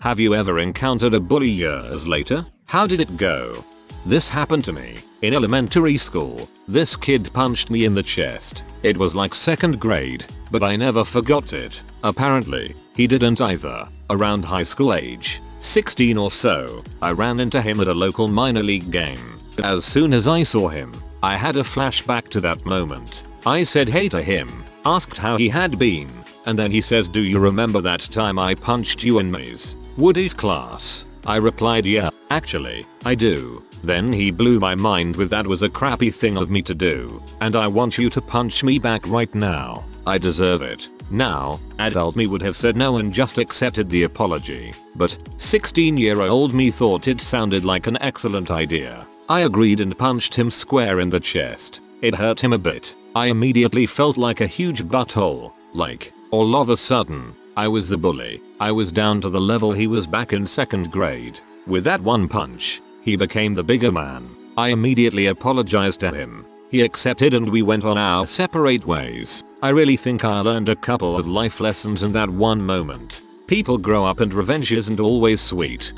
Have you ever encountered a bully years later? How did it go? This happened to me in elementary school. This kid punched me in the chest. It was like 2nd grade, but I never forgot it. Apparently, he didn't either. Around high school age, 16 or so, I ran into him at a local minor league game. As soon as I saw him, I had a flashback to that moment. I said hey to him, asked how he had been, and then he says, "Do you remember that time I punched you in Ms. Woody's class?" I replied, "Yeah, actually, I do." Then he blew my mind with, "That was a crappy thing of me to do, and I want you to punch me back right now. I deserve it." Now, adult me would have said no and just accepted the apology, but 16-year-old me thought it sounded like an excellent idea. I agreed and punched him square in the chest. It hurt him a bit. I immediately felt like a huge butthole. Like, all of a sudden, I was the bully. I was down to the level he was back in 2nd grade. With that one punch, he became the bigger man. I immediately apologized to him. He accepted and we went on our separate ways. I really think I learned a couple of life lessons in that one moment. People grow up and revenge isn't always sweet.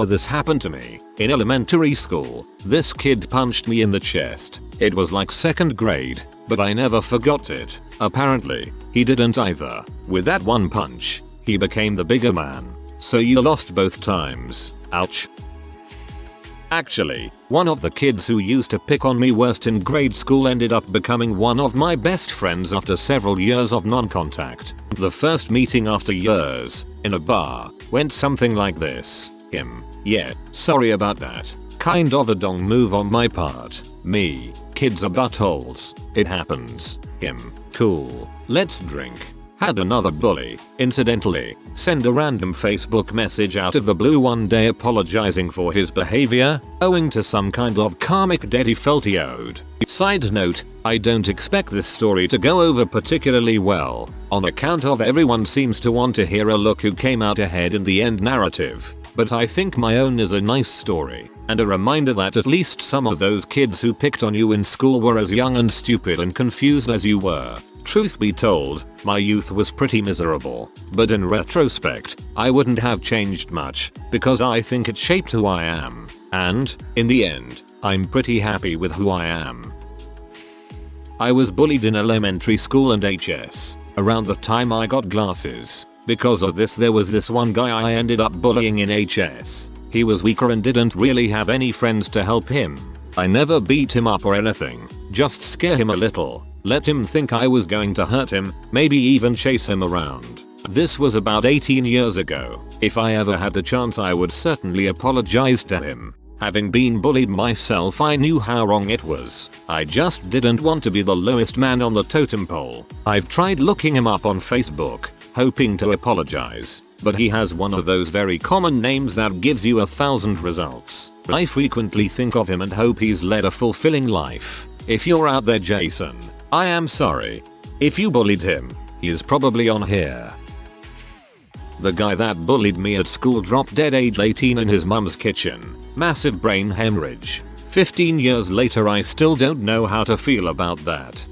This happened to me in elementary school. This kid punched me in the chest. It was like 2nd grade, but I never forgot it. Apparently, he didn't either. With that one punch, he became the bigger man. So you lost both times. Ouch. Actually, one of the kids who used to pick on me worst in grade school ended up becoming one of my best friends after several years of non-contact. The first meeting after years, in a bar, went something like this. Him, "Yeah, sorry about that. Kind of a dong move on my part." Me, "Kids are buttholes. It happens." Him, "Cool. Let's drink." Had another bully, incidentally, send a random Facebook message out of the blue one day apologizing for his behavior, owing to some kind of karmic debt he felt he owed. Side note, I don't expect this story to go over particularly well, on account of everyone seems to want to hear a look who came out ahead in the end narrative. But I think my own is a nice story, and a reminder that at least some of those kids who picked on you in school were as young and stupid and confused as you were. Truth be told, my youth was pretty miserable, but in retrospect, I wouldn't have changed much, because I think it shaped who I am, and, in the end, I'm pretty happy with who I am. I was bullied in elementary school and HS, around the time I got glasses. Because of this, there was this one guy I ended up bullying in HS. He was weaker and didn't really have any friends to help him. I never beat him up or anything, just scare him a little, let him think I was going to hurt him, maybe even chase him around. This was about 18 years ago. If I ever had the chance, I would certainly apologize to him. Having been bullied myself, I knew how wrong it was. I just didn't want to be the lowest man on the totem pole. I've tried looking him up on Facebook, hoping to apologize, but he has one of those very common names that gives you 1,000 results. I frequently think of him and hope he's led a fulfilling life. If you're out there, Jason, I am sorry. If you bullied him, he is probably on here. The guy that bullied me at school dropped dead age 18 in his mum's kitchen. Massive brain hemorrhage. 15 years later, I still don't know how to feel about that.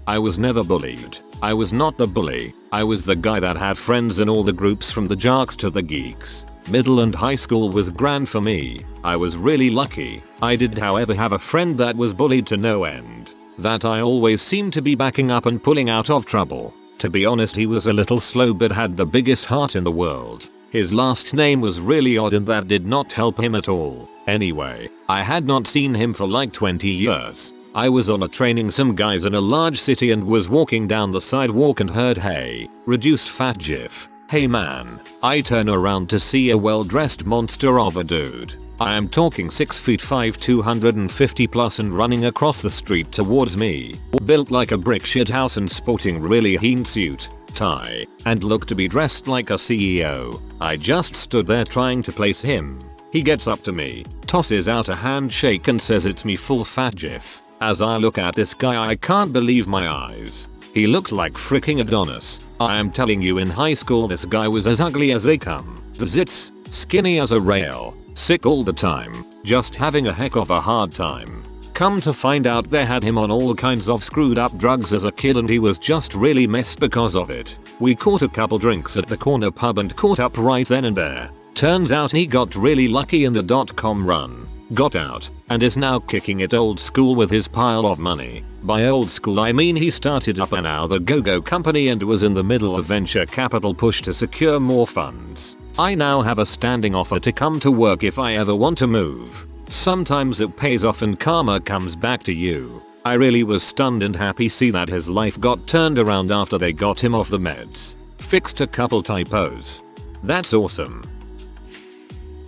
I was never bullied. I was not the bully. I was the guy that had friends in all the groups from the jocks to the geeks. Middle and high school was grand for me. I was really lucky. I did however have a friend that was bullied to no end, that I always seemed to be backing up and pulling out of trouble. To be honest, he was a little slow but had the biggest heart in the world. His last name was really odd and that did not help him at all. Anyway, I had not seen him for like 20 years. I was on a training some guys in a large city and was walking down the sidewalk and heard "Hey, reduced fat gif. Hey man." I turn around to see a well-dressed monster of a dude. I am talking 6 feet 5, 250 plus and running across the street towards me. Built like a brick shit house and sporting really heen suit, tie, and looked to be dressed like a CEO. I just stood there trying to place him. He gets up to me, tosses out a handshake and says, "It's me, full fat gif." As I look at this guy, I can't believe my eyes. He looked like freaking Adonis. I am telling you, in high school this guy was as ugly as they come. Zits, skinny as a rail, sick all the time, just having a heck of a hard time. Come to find out they had him on all kinds of screwed up drugs as a kid and he was just really messed because of it. We caught a couple drinks at the corner pub and caught up right then and there. Turns out he got really lucky in the .com run, got out, and is now kicking it old school with his pile of money. By old school I mean he started up a now the go-go company and was in the middle of venture capital push to secure more funds. I now have a standing offer to come to work if I ever want to move. Sometimes it pays off and karma comes back to you. I really was stunned and happy see that his life got turned around after they got him off the meds. Fixed a couple typos. That's awesome.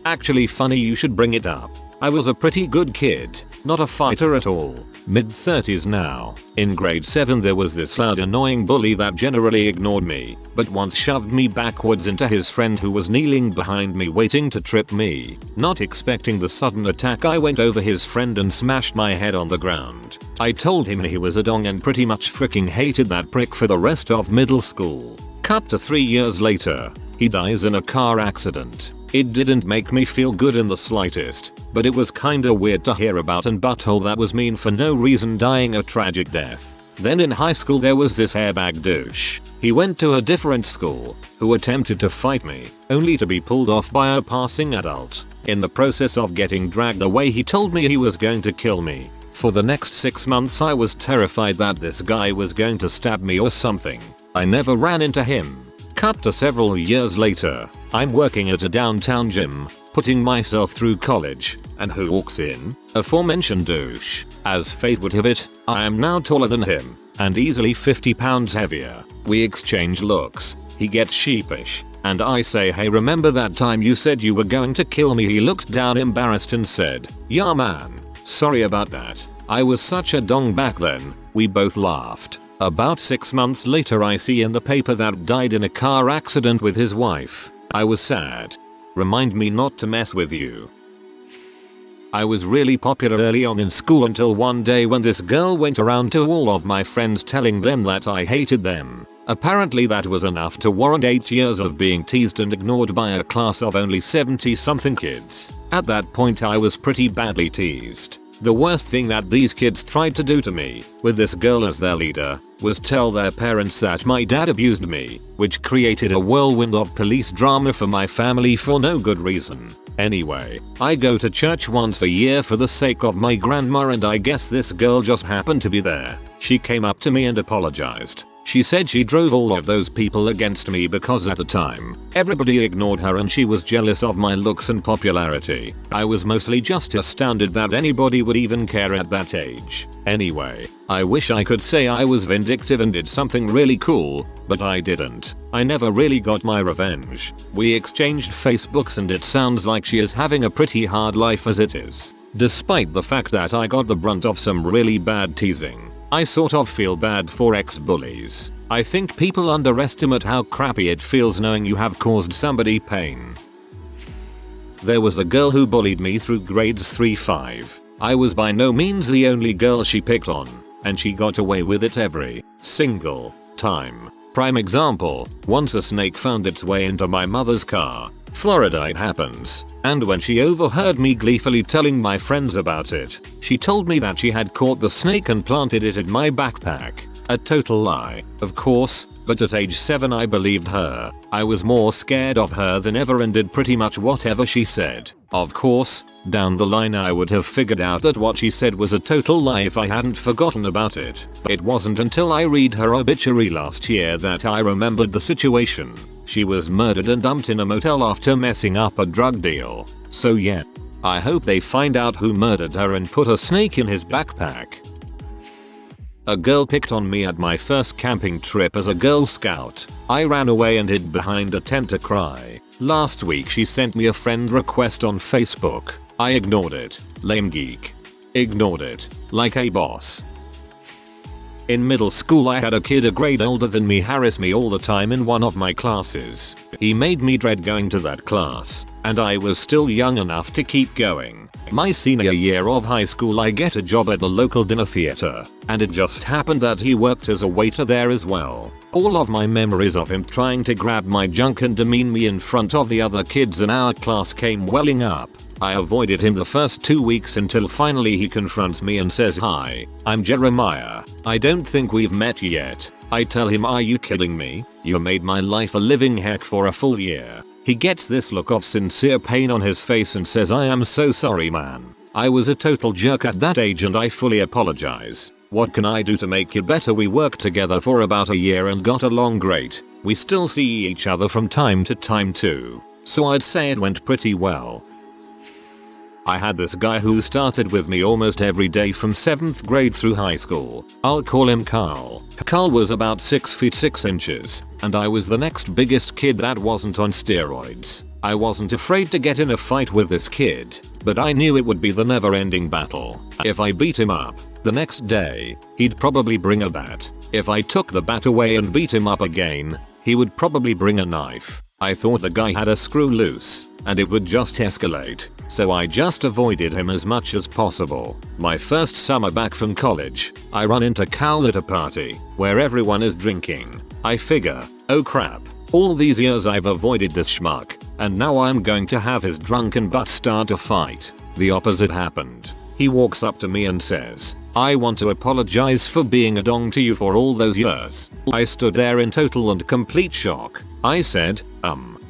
Actually funny you should bring it up. I was a pretty good kid, not a fighter at all. Mid-30s now. In grade 7 there was this loud annoying bully that generally ignored me, but once shoved me backwards into his friend who was kneeling behind me waiting to trip me. Not expecting the sudden attack I went over his friend and smashed my head on the ground. I told him he was a dong and pretty much freaking hated that prick for the rest of middle school. Cut to 3 years later, he dies in a car accident. It didn't make me feel good in the slightest, but it was kinda weird to hear about and butthole that was mean for no reason dying a tragic death. Then in high school there was this airbag douche. He went to a different school, who attempted to fight me, only to be pulled off by a passing adult. In the process of getting dragged away he told me he was going to kill me. For the next 6 months I was terrified that this guy was going to stab me or something. I never ran into him. Cut to several years later, I'm working at a downtown gym, putting myself through college, and who walks in? Aforementioned douche. As fate would have it, I am now taller than him, and easily 50 pounds heavier. We exchange looks. He gets sheepish, and I say, hey, remember that time you said you were going to kill me? He looked down embarrassed and said, yeah man, sorry about that. I was such a dong back then. We both laughed. About 6 months later I see in the paper that died in a car accident with his wife. I was sad. Remind me not to mess with you. I was really popular early on in school until one day when this girl went around to all of my friends telling them that I hated them. Apparently that was enough to warrant 8 years of being teased and ignored by a class of only 70 something kids. At that point I was pretty badly teased. The worst thing that these kids tried to do to me, with this girl as their leader, was tell their parents that my dad abused me, which created a whirlwind of police drama for my family for no good reason. Anyway, I go to church once a year for the sake of my grandma and I guess this girl just happened to be there. She came up to me and apologized. She said she drove all of those people against me because at the time, everybody ignored her and she was jealous of my looks and popularity. I was mostly just astounded that anybody would even care at that age. Anyway, I wish I could say I was vindictive and did something really cool, but I didn't. I never really got my revenge. We exchanged Facebooks and it sounds like she is having a pretty hard life as it is. Despite the fact that I got the brunt of some really bad teasing. I sort of feel bad for ex-bullies. I think people underestimate how crappy it feels knowing you have caused somebody pain. There was a girl who bullied me through grades 3-5. I was by no means the only girl she picked on, and she got away with it every single time. Prime example, once a snake found its way into my mother's car. Florida it happens. And when she overheard me gleefully telling my friends about it, she told me that she had caught the snake and planted it in my backpack. A total lie, of course, but at age 7 I believed her. I was more scared of her than ever and did pretty much whatever she said. Of course, down the line I would have figured out that what she said was a total lie if I hadn't forgotten about it. It wasn't until I read her obituary last year that I remembered the situation. She was murdered and dumped in a motel after messing up a drug deal. So yeah. I hope they find out who murdered her and put a snake in his backpack. A girl picked on me at my first camping trip as a Girl Scout. I ran away and hid behind a tent to cry. Last week she sent me a friend request on Facebook. I ignored it. Lame geek. Ignored it. Like a boss. In middle school I had a kid a grade older than me harass me all the time in one of my classes. He made me dread going to that class. and I was still young enough to keep going. My senior year of high school I get a job at the local dinner theater, and it just happened that he worked as a waiter there as well. All of my memories of him trying to grab my junk and demean me in front of the other kids in our class came welling up. I avoided him the first 2 weeks until finally he confronts me and says, "Hi, I'm Jeremiah. I don't think we've met yet." I tell him, "Are you kidding me? You made my life a living heck for a full year." He gets this look of sincere pain on his face and says, "I am so sorry, man. I was a total jerk at that age and I fully apologize. What can I do to make it better?" We worked together for about a year and got along great. We still see each other from time to time too, so I'd say it went pretty well. I had this guy who started with me almost every day from 7th grade through high school. I'll call him Carl. Carl was about 6 feet 6 inches, and I was the next biggest kid that wasn't on steroids. I wasn't afraid to get in a fight with this kid, but I knew it would be the never-ending battle. If I beat him up, the next day, he'd probably bring a bat. If I took the bat away and beat him up again, he would probably bring a knife. I thought the guy had a screw loose, and it would just escalate, so I just avoided him as much as possible. My first summer back from college, I run into Carl at a party, where everyone is drinking. I figure, oh crap, all these years I've avoided this schmuck, and now I'm going to have his drunken butt start a fight. The opposite happened. He walks up to me and says, "I want to apologize for being a dong to you for all those years." I stood there in total and complete shock. I said,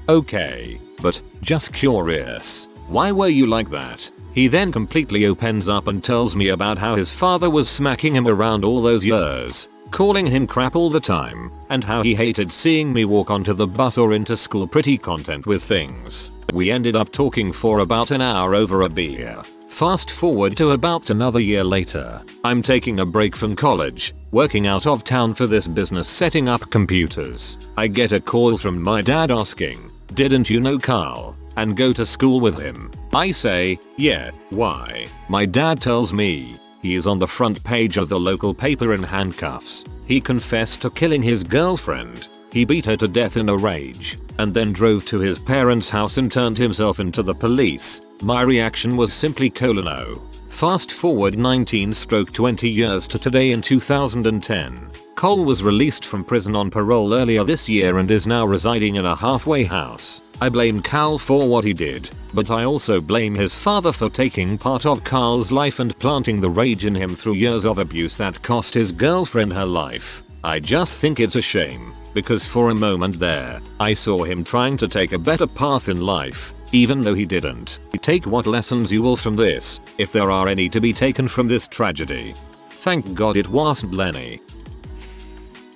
okay, but just curious. Why were you like that? He then completely opens up and tells me about how his father was smacking him around all those years, calling him crap all the time, and how he hated seeing me walk onto the bus or into school pretty content with things. We ended up talking for about an hour over a beer. Fast forward to about another year later, I'm taking a break from college, working out of town for this business setting up computers. I get a call from my dad asking, "Didn't you know Carl and go to school with him?" I say, "Yeah, why?" My dad tells me he is on the front page of the local paper in handcuffs. He confessed to killing his girlfriend. He beat her to death in a rage, and then drove to his parents' house and turned himself into the police. My reaction was simply no. Fast forward 19-20 years to today in 2010. Cole was released from prison on parole earlier this year and is now residing in a halfway house. I blame Carl for what he did, but I also blame his father for taking part of Carl's life and planting the rage in him through years of abuse that cost his girlfriend her life. I just think it's a shame, because for a moment there, I saw him trying to take a better path in life, even though he didn't. Take what lessons you will from this, if there are any to be taken from this tragedy. Thank God it wasn't Lenny.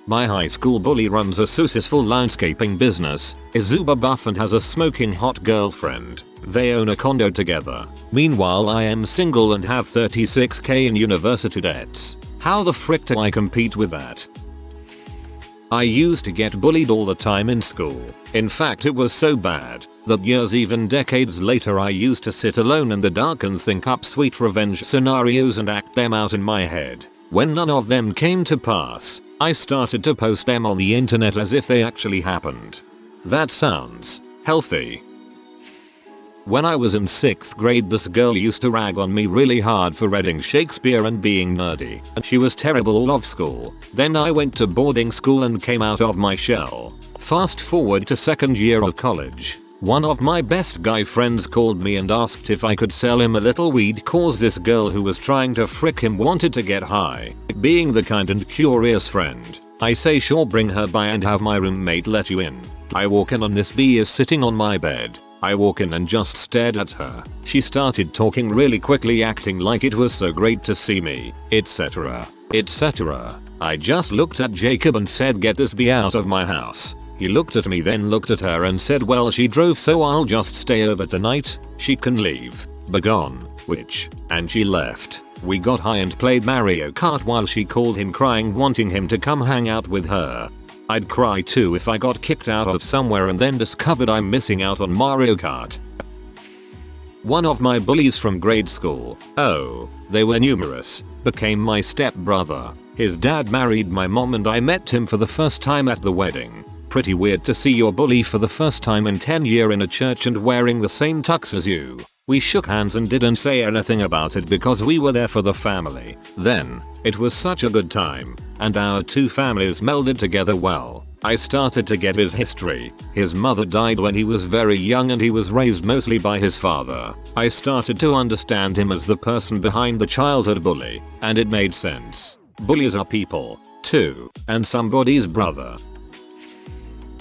My high school bully runs a successful landscaping business, is uber buff and has a smoking hot girlfriend. They own a condo together. Meanwhile I am single and have 36k in university debts. How the frick do I compete with that? I used to get bullied all the time in school. In fact, it was so bad that years, even decades later, I used to sit alone in the dark and think up sweet revenge scenarios and act them out in my head. When none of them came to pass, I started to post them on the internet as if they actually happened. That sounds healthy. When I was in 6th grade, this girl used to rag on me really hard for reading Shakespeare and being nerdy, and she was terrible all of school. Then I went to boarding school and came out of my shell. Fast forward to 2nd year of college. One of my best guy friends called me and asked if I could sell him a little weed cause this girl who was trying to frick him wanted to get high. Being the kind and curious friend, I say sure, bring her by and have my roommate let you in. I walk in and this bee is sitting on my bed. I walk in and just stared at her. She started talking really quickly, acting like it was so great to see me, etc. etc. I just looked at Jacob and said, "Get this bee out of my house." He looked at me, then looked at her and said, "Well, she drove, so I'll just stay over tonight. She can leave. Begone, witch." And she left. We got high and played Mario Kart while she called him crying, wanting him to come hang out with her. I'd cry too if I got kicked out of somewhere and then discovered I'm missing out on Mario Kart. One of my bullies from grade school, they were numerous, became my stepbrother. His dad married my mom and I met him for the first time at the wedding. pretty weird to see your bully for the first time in 10 years in a church and wearing the same tux as you. We shook hands and didn't say anything about it because we were there for the family. Then, it was such a good time, and our two families melded together well. I started to get his history. His mother died when he was very young and he was raised mostly by his father. I started to understand him as the person behind the childhood bully, and it made sense. Bullies are people, too, and somebody's brother.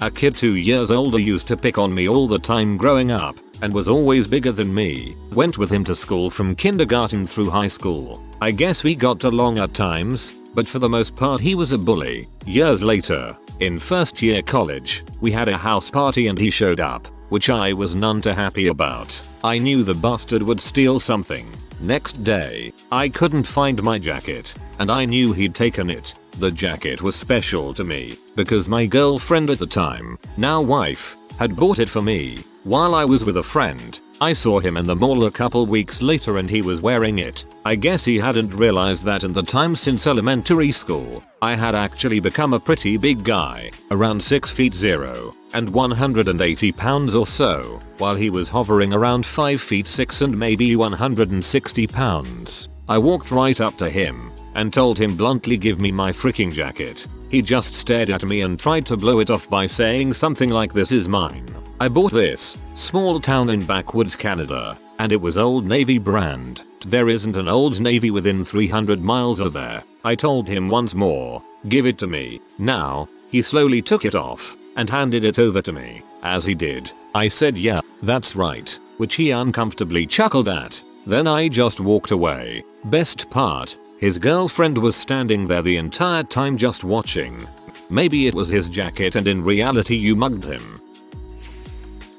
A kid 2 years older used to pick on me all the time growing up, and was always bigger than me. Went with him to school from kindergarten through high school. I guess we got along at times, but for the most part he was a bully. Years later, in first year college, we had a house party and he showed up, which I was none too happy about. I knew the bastard would steal something. Next day, I couldn't find my jacket, and I knew he'd taken it. The jacket was special to me, because my girlfriend at the time, now wife, had bought it for me. While I was with a friend, I saw him in the mall a couple weeks later and he was wearing it. I guess he hadn't realized that in the time since elementary school, I had actually become a pretty big guy, around 6 feet 0 and 180 pounds or so, while he was hovering around 5 feet 6 and maybe 160 pounds. I walked right up to him and told him bluntly, give me my freaking jacket. He just stared at me and tried to blow it off by saying something like, this is mine. I bought this, small town in backwoods Canada, and it was Old Navy brand. There isn't an Old Navy within 300 miles of there. I told him once more, give it to me. Now, he slowly took it off and handed it over to me. As he did, I said, yeah, that's right, which he uncomfortably chuckled at. Then I just walked away. Best part, his girlfriend was standing there the entire time just watching. Maybe it was his jacket and in reality you mugged him.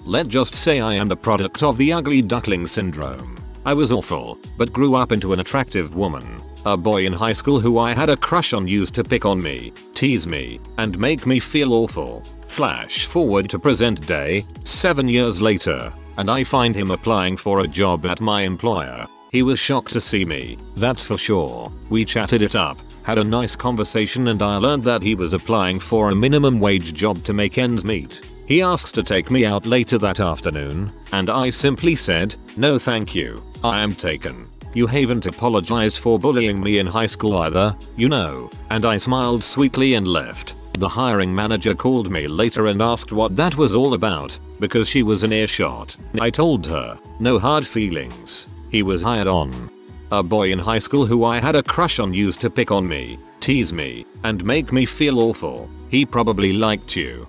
Let's just say I am the product of the ugly duckling syndrome. I was awful, but grew up into an attractive woman. A boy in high school who I had a crush on used to pick on me, tease me, and make me feel awful. Flash forward to present day, 7 years later, and I find him applying for a job at my employer. He was shocked to see me, that's for sure. We chatted it up, had a nice conversation, and I learned that he was applying for a minimum wage job to make ends meet. He asked to take me out later that afternoon, and I simply said, no thank you, I am taken. You haven't apologized for bullying me in high school either, you know, and I smiled sweetly and left. The hiring manager called me later and asked what that was all about, because she was in earshot. I told her, no hard feelings. He was hired on. A boy in high school who I had a crush on used to pick on me, tease me, and make me feel awful. He probably liked you.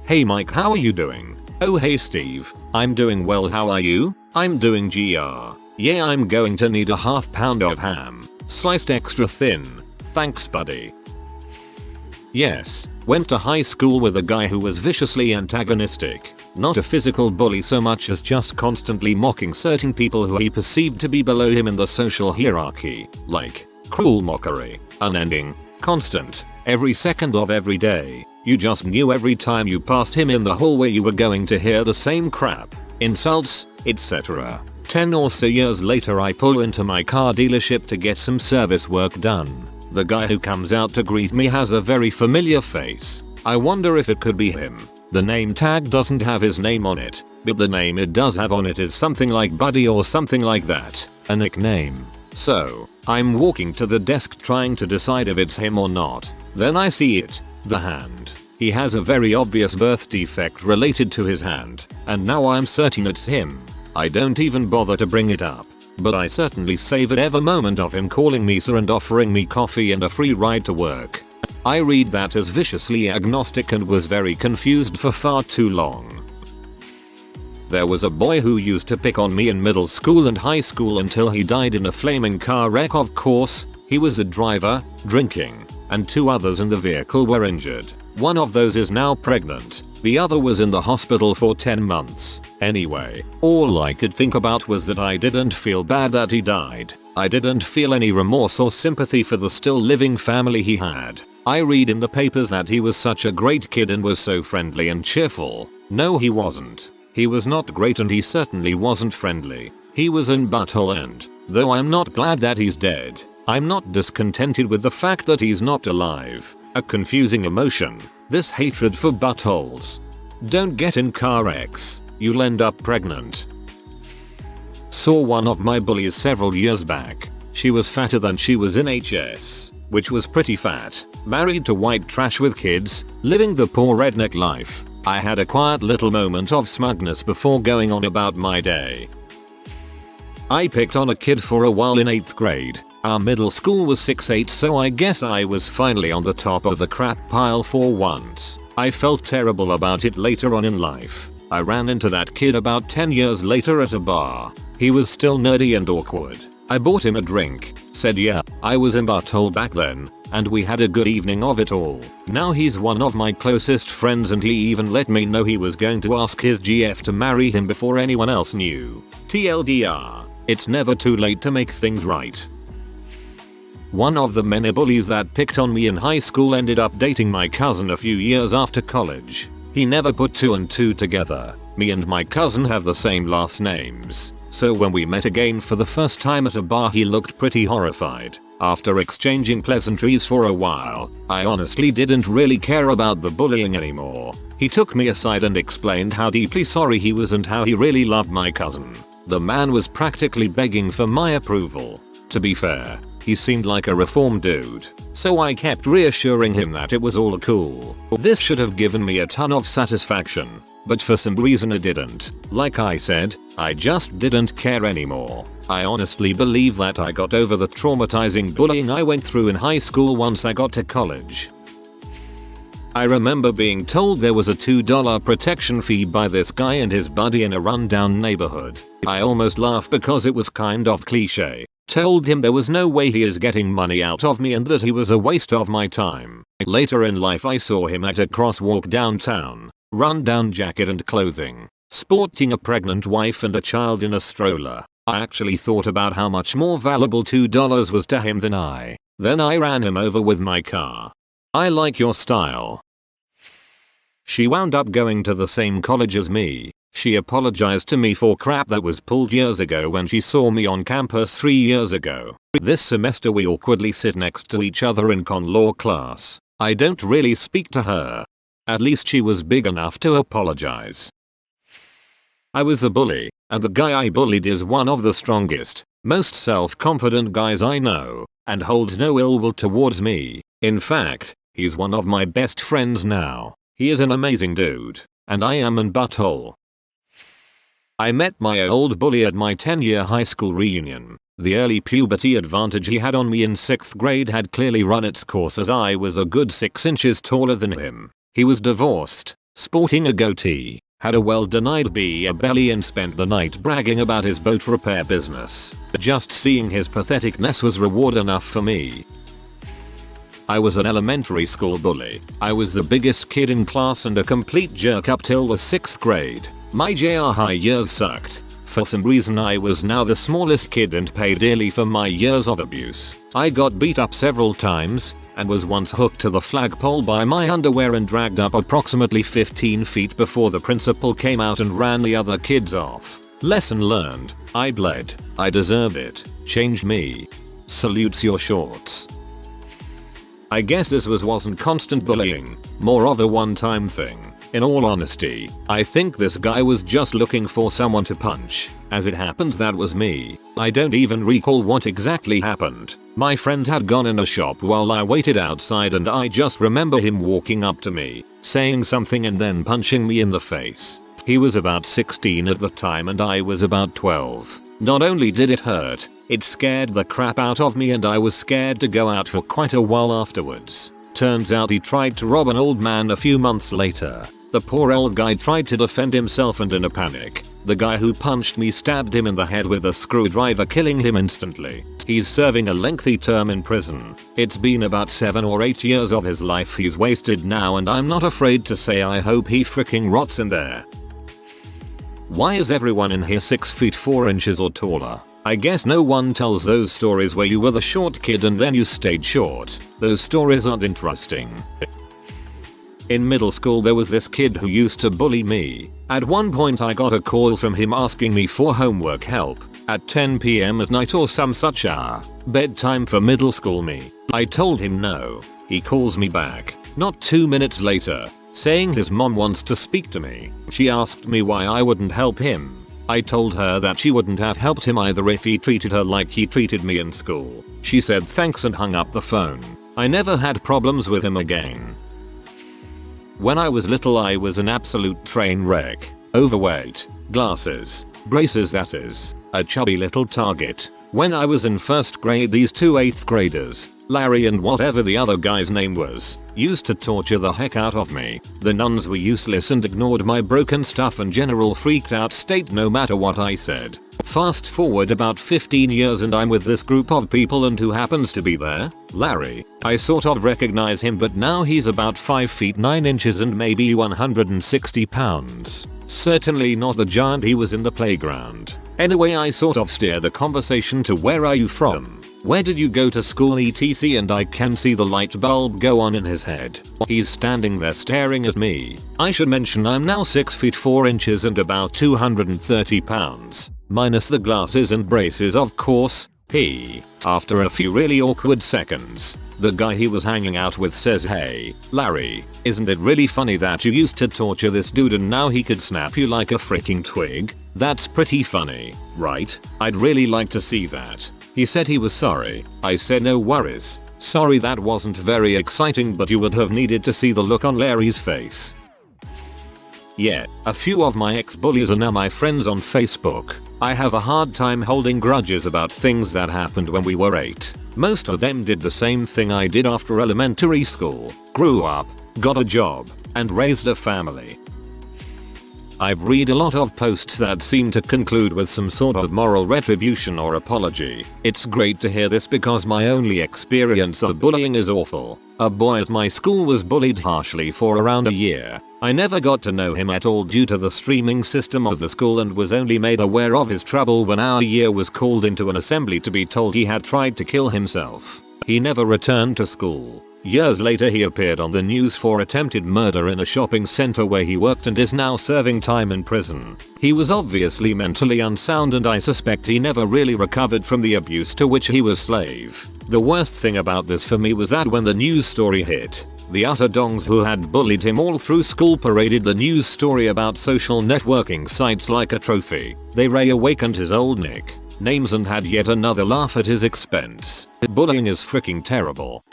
Hey Mike, how are you doing? Oh hey Steve, I'm doing well, how are you? I'm doing GR. Yeah, I'm going to need a half pound of ham, sliced extra thin. Thanks buddy. Yes, went to high school with a guy who was viciously antagonistic. Not a physical bully so much as just constantly mocking certain people who he perceived to be below him in the social hierarchy. Like, cruel mockery, unending, constant, every second of every day. You just knew every time you passed him in the hallway you were going to hear the same crap, insults, etc. 10 or so years later I pull into my car dealership to get some service work done. The guy who comes out to greet me has a very familiar face. I wonder if it could be him. The name tag doesn't have his name on it, but the name it does have on it is something like Buddy or something like that, a nickname. So, I'm walking to the desk trying to decide if it's him or not. Then I see it. The hand. He has a very obvious birth defect related to his hand, and now I'm certain it's him. I don't even bother to bring it up, but I certainly savor every moment of him calling me sir and offering me coffee and a free ride to work. I read that as viciously agnostic and was very confused for far too long. There was a boy who used to pick on me in middle school and high school until he died in a flaming car wreck. Of course, he was a driver, drinking, and 2 others in the vehicle were injured. One of those is now pregnant, the other was in the hospital for 10 months. Anyway, all I could think about was that I didn't feel bad that he died. I didn't feel any remorse or sympathy for the still living family he had. I read in the papers that he was such a great kid and was so friendly and cheerful. No, he wasn't. He was not great and he certainly wasn't friendly. He was in butthole, and though I'm not glad that he's dead, I'm not discontented with the fact that he's not alive. A confusing emotion. This hatred for buttholes. Don't get in car wrecks. You'll end up pregnant. Saw one of my bullies several years back. She was fatter than she was in HS, which was pretty fat. Married to white trash with kids, living the poor redneck life. I had a quiet little moment of smugness before going on about my day. I picked on a kid for a while in 8th grade. Our middle school was 6'8", so I guess I was finally on the top of the crap pile for once. I felt terrible about it later on in life. I ran into that kid about 10 years later at a bar. He was still nerdy and awkward. I bought him a drink, said yeah, I was in butthole back then, and we had a good evening of it all. Now he's one of my closest friends and he even let me know he was going to ask his GF to marry him before anyone else knew. TLDR, it's never too late to make things right. One of the many bullies that picked on me in high school ended up dating my cousin a few years after college. He never put 2 and 2 together. Me and my cousin have the same last names. So when we met again for the first time at a bar he looked pretty horrified. After exchanging pleasantries for a while, I honestly didn't really care about the bullying anymore. He took me aside and explained how deeply sorry he was and how he really loved my cousin. The man was practically begging for my approval. To be fair, he seemed like a reformed dude, so I kept reassuring him that it was all cool. This should have given me a ton of satisfaction, but for some reason it didn't. Like I said, I just didn't care anymore. I honestly believe that I got over the traumatizing bullying I went through in high school once I got to college. I remember being told there was a $2 protection fee by this guy and his buddy in a rundown neighborhood. I almost laughed because it was kind of cliche. Told him there was no way he is getting money out of me and that he was a waste of my time. Later in life I saw him at a crosswalk downtown. Rundown jacket and clothing. Sporting a pregnant wife and a child in a stroller. I actually thought about how much more valuable $2 was to him than I. Then I ran him over with my car. I like your style. She wound up going to the same college as me. She apologized to me for crap that was pulled years ago when she saw me on campus 3 years ago. This semester we awkwardly sit next to each other in con law class. I don't really speak to her. At least she was big enough to apologize. I was a bully, and the guy I bullied is one of the strongest, most self-confident guys I know, and holds no ill will towards me. In fact, he's one of my best friends now. He is an amazing dude, and I am an butthole. I met my old bully at my 10-year high school reunion. The early puberty advantage he had on me in 6th grade had clearly run its course as I was a good 6 inches taller than him. He was divorced, sporting a goatee, had a well-denied beer belly and spent the night bragging about his boat repair business. Just seeing his patheticness was reward enough for me. I was an elementary school bully. I was the biggest kid in class and a complete jerk up till the 6th grade. My JR high years sucked. For some reason I was now the smallest kid and paid dearly for my years of abuse. I got beat up several times, and was once hooked to the flagpole by my underwear and dragged up approximately 15 feet before the principal came out and ran the other kids off. Lesson learned. I bled. I deserved it. Change me. Salutes your shorts. I guess this wasn't constant bullying, more of a one-time thing. In all honesty, I think this guy was just looking for someone to punch. As it happens that was me. I don't even recall what exactly happened. My friend had gone in a shop while I waited outside and I just remember him walking up to me, saying something and then punching me in the face. He was about 16 at the time and I was about 12. Not only did it hurt, it scared the crap out of me and I was scared to go out for quite a while afterwards. Turns out he tried to rob an old man a few months later. The poor old guy tried to defend himself and in a panic, the guy who punched me stabbed him in the head with a screwdriver, killing him instantly. He's serving a lengthy term in prison. It's been about 7 or 8 years of his life he's wasted now and I'm not afraid to say I hope he freaking rots in there. Why is everyone in here 6 feet 4 inches or taller? I guess no one tells those stories where you were the short kid and then you stayed short. Those stories aren't interesting. In middle school there was this kid who used to bully me. At one point I got a call from him asking me for homework help at 10 PM at night or some such hour. Bedtime for middle school me. I told him no. He calls me back, not 2 minutes later, saying his mom wants to speak to me. She asked me why I wouldn't help him. I told her that she wouldn't have helped him either if he treated her like he treated me in school. She said thanks and hung up the phone. I never had problems with him again. When I was little I was an absolute train wreck. Overweight, glasses, braces, that is, a chubby little target. When I was in first grade, these two 8th graders, Larry and whatever the other guy's name was, used to torture the heck out of me. The nuns were useless and ignored my broken stuff and general freaked out state no matter what I said. Fast forward about 15 years and I'm with this group of people, and who happens to be there? Larry. I sort of recognize him, but now he's about 5 feet 9 inches and maybe 160 pounds. Certainly not the giant he was in the playground. Anyway, I sort of steer the conversation to where are you from? Where did you go to school etc, and I can see the light bulb go on in his head. He's standing there staring at me. I should mention I'm now 6 feet 4 inches and about 230 pounds. Minus the glasses and braces of course. After a few really awkward seconds, the guy he was hanging out with says, "Hey, Larry, isn't it really funny that you used to torture this dude and now he could snap you like a freaking twig? That's pretty funny, right? I'd really like to see that." He said he was sorry. I said no worries. Sorry, that wasn't very exciting, but you would have needed to see the look on Larry's face. Yeah, a few of my ex-bullies are now my friends on Facebook. I have a hard time holding grudges about things that happened when we were 8. Most of them did the same thing I did after elementary school. Grew up, got a job, and raised a family. I've read a lot of posts that seem to conclude with some sort of moral retribution or apology. It's great to hear this because my only experience of bullying is awful. A boy at my school was bullied harshly for around a year. I never got to know him at all due to the streaming system of the school and was only made aware of his trouble when our year was called into an assembly to be told he had tried to kill himself. He never returned to school. Years later he appeared on the news for attempted murder in a shopping center where he worked and is now serving time in prison. He was obviously mentally unsound and I suspect he never really recovered from the abuse to which he was slave. The worst thing about this for me was that when the news story hit, the utter dongs who had bullied him all through school paraded the news story about social networking sites like a trophy. They reawakened his old nicknames and had yet another laugh at his expense. Bullying is freaking terrible.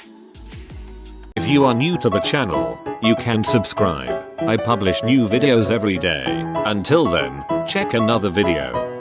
If you are new to the channel, you can subscribe. I publish new videos every day. Until then, check another video.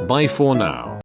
Bye for now.